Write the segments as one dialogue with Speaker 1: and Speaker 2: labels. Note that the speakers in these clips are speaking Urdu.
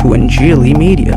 Speaker 1: to Injili Media.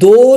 Speaker 2: 2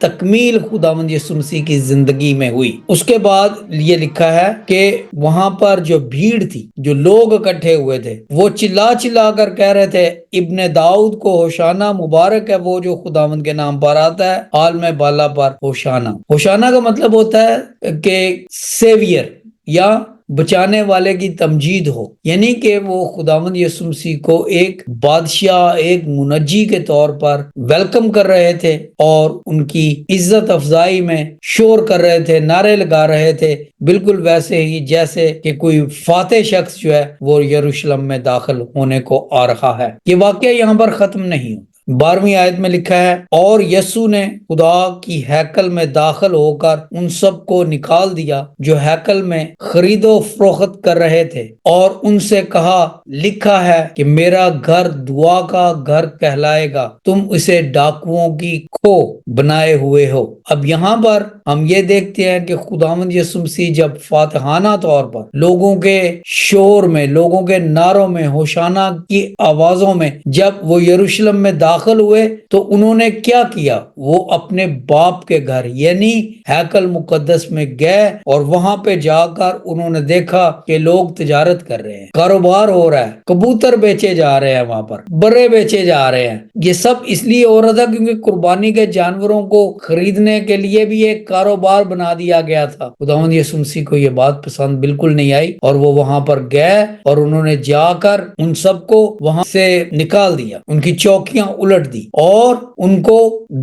Speaker 2: تکمیل خداوند یسوع مسیح کی زندگی میں ہوئی۔ اس کے بعد یہ لکھا ہے کہ وہاں پر جو بھیڑ تھی، جو لوگ اکٹھے ہوئے تھے، وہ چلا چلا کر کہہ رہے تھے ابن داؤد کو ہوشانا، مبارک ہے وہ جو خداوند کے نام پر آتا ہے، عالم بالا پر ہوشانا۔ ہوشانا کا مطلب ہوتا ہے کہ سیویئر یا بچانے والے کی تمجید ہو، یعنی کہ وہ خداوند یسوع مسیح کو ایک بادشاہ، ایک منجی کے طور پر ویلکم کر رہے تھے اور ان کی عزت افزائی میں شور کر رہے تھے، نعرے لگا رہے تھے، بالکل ویسے ہی جیسے کہ کوئی فاتح شخص جو ہے وہ یروشلم میں داخل ہونے کو آ رہا ہے۔ یہ واقعہ یہاں پر ختم نہیں ہوتا۔ 12ویں آیت میں لکھا ہے، اور یسوع نے خدا کی ہیکل میں داخل ہو کر ان سب کو نکال دیا جو ہیکل میں خرید و فروخت کر رہے تھے، اور ان سے کہا، لکھا ہے کہ میرا گھر دعا کا گھر کہلائے گا، تم اسے ڈاکوؤں کی کھو بنائے ہوئے ہو۔ اب یہاں پر ہم یہ دیکھتے ہیں کہ خداوند یسوع مسیح جب فاتحانہ طور پر لوگوں کے شور میں، لوگوں کے نعروں میں، ہوشانہ کی آوازوں میں جب وہ یروشلم میں داخل ہوئے تو انہوں نے کیا کیا؟ وہ اپنے باپ کے گھر یعنی ہیکل مقدس میں گئے، اور وہاں پہ جا کر انہوں نے دیکھا کہ لوگ تجارت کر رہے ہیں، کاروبار ہو رہا ہے، کبوتر بیچے جا رہے ہیں، وہاں پر برے بیچے جا رہے ہیں۔ یہ سب اس لیے ہو رہا تھا کیونکہ قربانی کے جانوروں کو خریدنے کے لیے بھی ایک کاروبار بنا دیا گیا تھا۔ خداوند یسوع مسیح کو یہ بات پسند بالکل نہیں آئی، اور وہ وہاں پر گئے اور انہوں نے جا کر ان سب کو وہاں سے نکال دیا، ان کی چوکیاں الٹ دی اور ان کو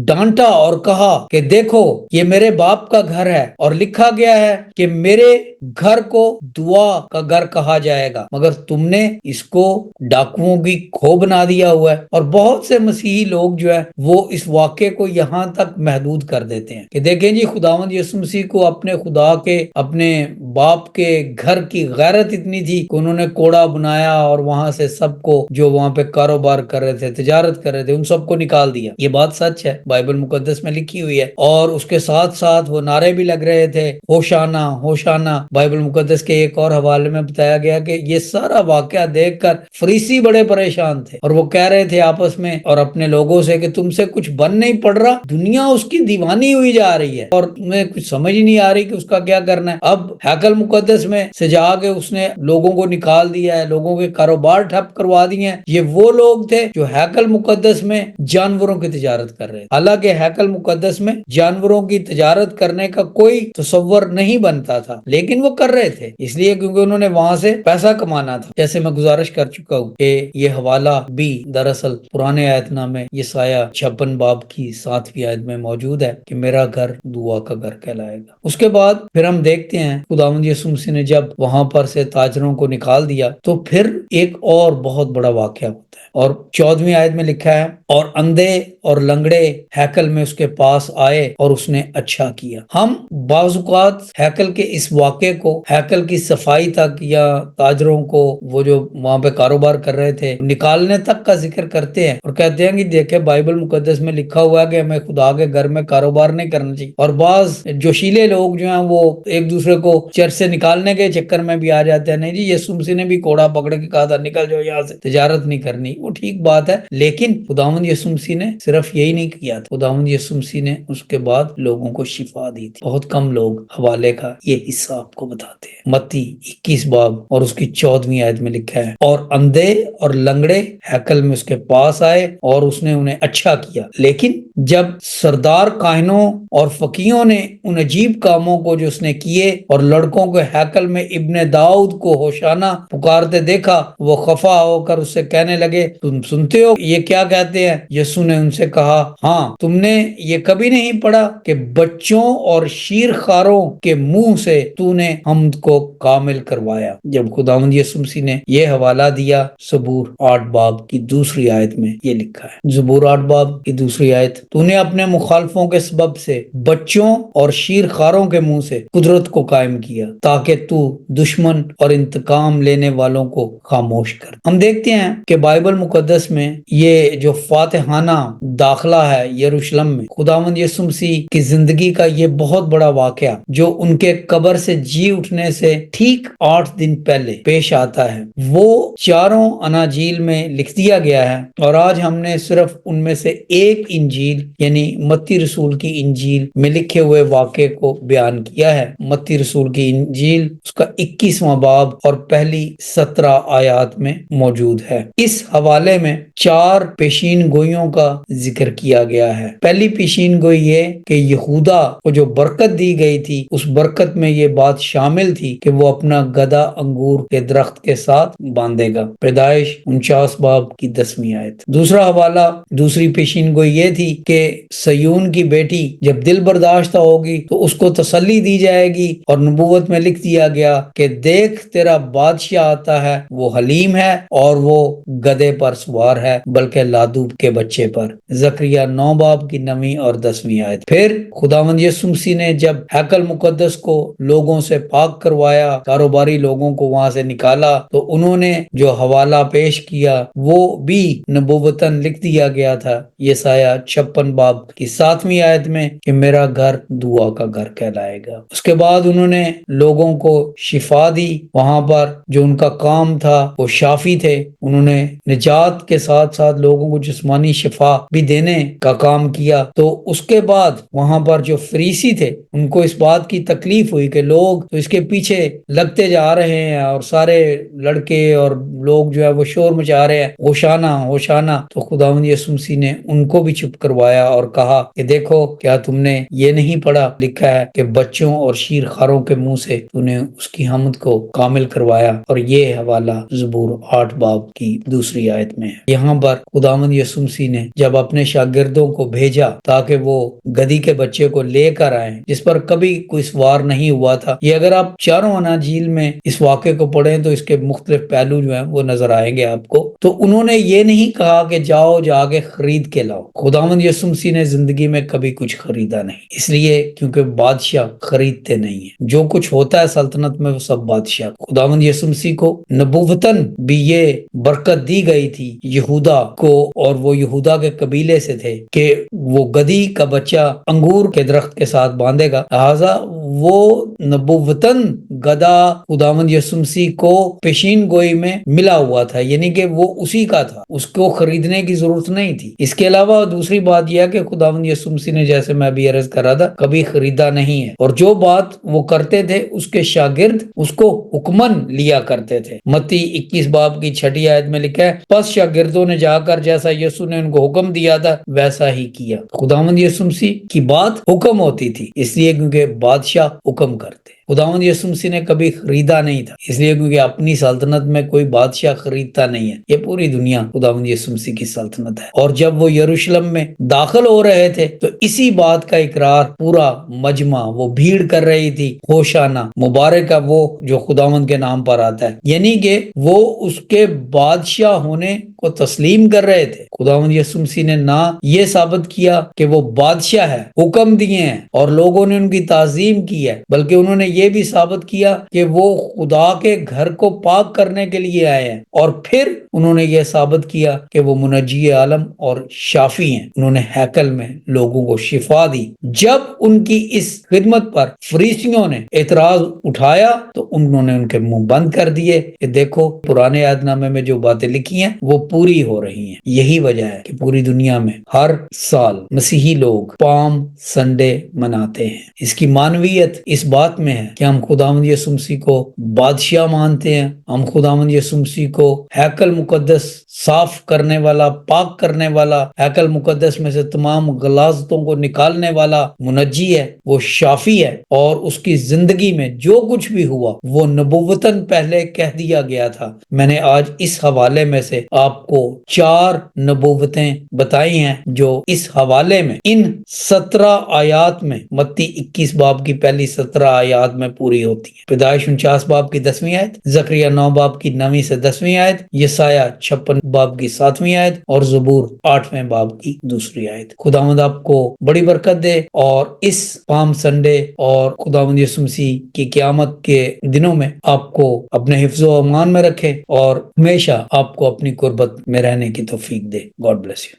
Speaker 2: ڈانٹا اور کہا کہ دیکھو یہ میرے باپ کا گھر ہے، اور لکھا گیا ہے کہ میرے گھر کو دعا کا گھر کہا جائے گا، مگر تم نے اس کو ڈاکوؤں کی کھو بنا دیا ہوا ہے۔ اور بہت سے مسیحی لوگ جو ہے وہ اس واقعے کو یہاں تک محدود کر دیتے ہیں کہ دیکھیں جی، خداوند یسوع مسیح کو اپنے خدا کے، اپنے باپ کے گھر کی غیرت اتنی تھی کہ انہوں نے کوڑا بنایا اور وہاں سے سب کو جو وہاں پہ کاروبار کر رہے تھے، تجارت کر رہے تھے، ان سب کو نکال دیا۔ یہ بات سچ ہے، بائبل مقدس میں لکھی ہوئی ہے، اور اس کے ساتھ ساتھ وہ نعرے بھی لگ رہے تھے، ہوشانا ہوشانا۔ بائبل مقدس کے ایک اور حوالے میں بتایا گیا کہ یہ سارا واقعہ دیکھ کر فریسی بڑے پریشان تھے، اور وہ کہہ رہے تھے آپس میں اور اپنے لوگوں سے کہ تم سے کچھ بن نہیں پڑ رہا، دنیا اس کی دیوانی ہوئی جا رہی ہے اور تمہیں کچھ سمجھ نہیں آ رہی کہ اس کا کیا کرنا ہے۔ اب ہیکل مقدس میں سے جا کے اس نے لوگوں کو نکال دیا ہے، لوگوں کے کاروبار ٹھپ کروا دیے ہیں۔ یہ وہ لوگ تھے جو ہیکل مقدس میں جانوروں کی تجارت کر رہے تھے، حالانکہ ہیکل مقدس میں جانوروں کی تجارت کرنے کا کوئی تصور نہیں بنتا تھا، لیکن وہ کر رہے تھے اس لیے کیونکہ انہوں نے وہاں سے پیسہ کمانا تھا۔ جیسے میں گزارش کر چکا ہوں کہ یہ حوالہ بھی دراصل پرانے آیت نامے یسایہ 56 باب کی 7ویں آیت میں موجود ہے کہ میرا گھر دعا کا گھر کہلائے گا۔ اس کے بعد پھر ہم دیکھتے ہیں خداوند یسوع مسیح نے جب وہاں پر سے تاجروں کو نکال دیا تو پھر ایک اور بہت بڑا واقعہ ہوتا ہے، اور 14ویں آیت میں لکھا ہے، اور اندھے اور لنگڑے ہیکل میں اس کے پاس آئے اور اس نے اچھا کیا۔ ہم بعض اوقات ہیکل کے اس واقعے کو، ہیکل کی صفائی تک یا تاجروں کو، وہ جو وہاں پہ کاروبار کر رہے تھے، نکالنے تک کا ذکر کرتے ہیں اور کہتے ہیں کہ دیکھیں بائبل مقدس میں لکھا ہوا ہے کہ ہمیں خدا کے گھر میں کاروبار نہیں کرنا چاہیے۔ اور بعض جوشیلے لوگ جو ہیں وہ ایک دوسرے کو چرچ سے نکالنے کے چکر میں بھی آ جاتے ہیں، نہیں جی یسوع مسیح نے بھی کوڑا پکڑ کے کہا تھا نکل جاؤ یہاں سے، تجارت نہیں کرنی۔ وہ ٹھیک بات ہے، لیکن خداوند یسوع مسیح نے صرف یہی نہیں کیا تھا، خداوند یسوع مسیح نے اس کے بعد لوگوں کو شفا دی تھی۔ بہت کم لوگ حوالے کا یہ حصہ آپ کو بتاتے ہیں۔ متی 21 باب اور اس کی 14ویں آیت میں لکھا ہے، اور اندھے اور لنگڑے ہیکل میں اس کے پاس آئے اور اس نے انہیں اچھا کیا۔ لیکن جب سردار کاہنوں اور فقیہوں نے ان عجیب کاموں کو جو اس نے کیے اور لڑکوں کو ہیکل میں ابن داؤد کو ہوشانا پکارتے دیکھا، وہ خفا ہو کر اس سے کہنے لگے، تم سنتے ہو یہ کیا کہتے ہیں؟ یسوع نے ان سے کہا، ہاں، تم نے یہ کبھی نہیں پڑھا کہ بچوں اور شیر خاروں کے منہ سے تو نے حمد کو کامل کروایا؟ جب خداوند یسوع مسیح نے یہ حوالہ دیا، زبور 8 باب کی 2 آیت میں یہ لکھا ہے، زبور 8 باب کی 2 آیت، تو نے اپنے مخالفوں کے سبب سے بچوں اور شیر خاروں کے منہ سے قدرت کو قائم کیا۔ دیا تاکہ تو دشمن اور انتقام لینے والوں کو خاموش کر۔ ہم دیکھتے ہیں کہ بائبل مقدس میں یہ جو فاتحانہ داخلہ ہے یروشلم میں، خداوند یسوع مسیح کی زندگی کا یہ بہت بڑا واقعہ جو ان کے قبر سے جی اٹھنے سے ٹھیک 8 دن پہلے پیش آتا ہے، وہ چاروں اناجیل میں لکھ دیا گیا ہے، اور آج ہم نے صرف ان میں سے ایک انجیل یعنی متی رسول کی انجیل میں لکھے ہوئے واقعے کو بیان کیا ہے۔ متی رسول کی انجیل اس کا 21واں باب اور پہلی 17 آیات میں موجود ہے۔ اس حوالے میں 4 پیشین گوئیوں کا ذکر کیا گیا ہے۔ پہلی پیشین گوئی یہ کہ یہودا کو جو برکت دی گئی تھی، اس برکت میں یہ بات شامل تھی کہ وہ اپنا گدھا انگور کے درخت کے ساتھ باندھے گا، پیدائش 49 باب کی 10ویں آیت۔ دوسرا حوالہ، دوسری پیشین گوئی یہ تھی کہ سیون کی بیٹی جب دل برداشتہ ہوگی تو اس کو تسلی دی جائے گی، اور نبوت میں لکھ دیا گیا کہ دیکھ تیرا بادشاہ آتا ہے، وہ حلیم ہے اور وہ گدھے پر سوار ہے، بلکہ لادوب کے بچے پر، زکریا 9 باب کی 9ویں اور 10ویں آیت۔ پھر خداوند یسوع مسیح نے جب ہیکل مقدس کو لوگوں سے پاک کروایا، کاروباری لوگوں کو وہاں سے نکالا، تو انہوں نے جو حوالہ پیش کیا وہ بھی نبوتاً لکھ دیا گیا تھا، یسایہ 56 باب کی 7ویں آیت میں کہ میرا گھر دعا کا گھر کہلائے گا۔ اس کے بعد انہوں نے لوگوں کو شفا دی، وہاں پر جو ان کا کام تھا وہ شافی تھے، انہوں نے نجات کے ساتھ ساتھ لوگوں کو جسمانی شفا بھی دینے کا کام کیا۔ تو اس کے بعد وہاں پر جو فریسی تھے ان کو اس بات کی تکلیف ہوئی کہ لوگ تو اس کے پیچھے لگتے جا رہے ہیں، اور سارے لڑکے اور لوگ جو ہے وہ شور مچا رہے ہیں، ہوشانہ ہوشانہ۔ تو خداوند یسوع مسیح نے ان کو بھی چپ کروایا اور کہا کہ دیکھو، کیا تم نے یہ نہیں پڑھا لکھا ہے کہ بچوں اور شیرخواروں کے منہ سے تو نے اس کی حمد کو کامل کروایا؟ اور یہ حوالہ زبور 8 باب کی 2 آیت میں ہے۔ یہاں پر خداوند یسوع مسیح نے جب اپنے شاگردوں کو بھیجا تاکہ وہ گدھی کے بچے کو لے کر آئیں جس پر کبھی کوئی سوار نہیں ہوا تھا، یہ اگر آپ چاروں اناجیل میں اس واقعے کو پڑھیں تو اس کے مختلف پہلو جو ہیں وہ نظر آئیں گے آپ کو۔ تو انہوں نے یہ نہیں کہا کہ جاؤ جا کے خرید کے لاؤ۔ خداوند یسوع مسیح نے زندگی میں کبھی کچھ خریدا نہیں، اس لیے کیونکہ بادشاہ خریدتے نہیں ہیں، جو کچھ ہوتا ہے سلطنت میں وہ سب بادشاہ۔ خداوند یسوع مسیح کو نبوتاً بھی یہ برکت دی گئی تھی یہودا کو، اور وہ یہودا کے قبیلے سے تھے کہ وہ گدھی کا بچہ انگور کے درخت کے ساتھ باندھے گا، لہذا وہ نبوتاً گدھا خداوند یسوع مسیح کو پیشین گوئی میں ملا ہوا تھا، یعنی کہ وہ اسی کا تھا، اس کو خریدنے کی ضرورت نہیں تھی۔ اس کے علاوہ دوسری بات یہ ہے کہ خداوند یسوع مسیح نے، جیسے میں بھی عرض کر رہا تھا، کبھی خریدا نہیں ہے، اور جو بات وہ کرتے تھے اس کے شاگرد اس کو حکمن لیا کرتے تھے۔ متی 21 باب کی 6 آیت میں لکھا ہے، پس شاگردوں نے جا کر جیسا یسوع نے ان کو حکم دیا تھا ویسا ہی کیا۔ خداوند یسوع مسیح کی بات حکم ہوتی تھی، اس لیے کیونکہ بادشاہ حکم کرتے۔ خداوند یسوع مسیح نے کبھی خریدا نہیں تھا، اس لیے کیونکہ اپنی سلطنت میں کوئی بادشاہ خریدتا نہیں ہے، یہ پوری دنیا خداوند یسوع مسیح کی سلطنت ہے۔ اور جب وہ یروشلم میں داخل ہو رہے تھے تو اسی بات کا اقرار پورا مجمع، وہ بھیڑ کر رہی تھی، ہوشانہ مبارک ہے وہ جو خداوند کے نام پر آتا ہے، یعنی کہ وہ اس کے بادشاہ ہونے کو تسلیم کر رہے تھے۔ خداوند یسوع مسیح نے نہ یہ ثابت کیا کہ وہ بادشاہ ہے، حکم دیے ہیں اور لوگوں نے ان کی تعظیم کی ہے، بلکہ انہوں نے یہ بھی ثابت کیا کہ وہ خدا کے گھر کو پاک کرنے کے لیے آئے ہیں، اور پھر انہوں نے یہ ثابت کیا کہ وہ منجی عالم اور شافی ہیں۔ انہوں نے ہیکل میں لوگوں کو شفا دی۔ جب ان کی اس خدمت پر فریسیوں نے اعتراض اٹھایا تو انہوں نے ان کے منہ بند کر دیے کہ دیکھو، پرانے عہد نامے میں جو باتیں لکھی ہیں وہ پوری ہو رہی ہیں۔ یہی وجہ ہے کہ پوری دنیا میں ہر سال مسیحی لوگ پام سنڈے مناتے ہیں۔ اس کی معنویت اس بات میں ہے کہ ہم خداوند یسوع مسیح کو بادشاہ مانتے ہیں، ہم خداوند یسوع مسیح کو ہیکل مقدس صاف کرنے والا، پاک کرنے والا، ہیکل مقدس میں سے تمام غلاظتوں کو نکالنے والا منجی ہے، وہ شافی ہے، اور اس کی زندگی میں جو کچھ بھی ہوا وہ نبوتاً پہلے کہہ دیا گیا تھا۔ میں نے آج اس حوالے میں سے آپ آپ کو 4 نبوتیں بتائی ہیں جو اس حوالے میں ان 17 آیات میں، متی 21 باب کی پہلی 17 آیات میں پوری ہوتی ہیں۔ پیدائش 49 باب کی 10ویں آیت، زکریا 9 باب کی 9ویں سے 10ویں آیت، یسایہ 56 باب کی 7ویں آیت اور زبور 8ویں باب کی 2 آیت۔ خداوند آپ کو بڑی برکت دے اور اس پام سنڈے اور خداوند یسوع مسیح کی قیامت کے دنوں میں آپ کو اپنے حفظ و امان میں رکھے اور ہمیشہ آپ کو اپنی قربت میں رہنے کی توفیق دے۔ God bless you.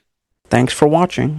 Speaker 1: Thanks for watching.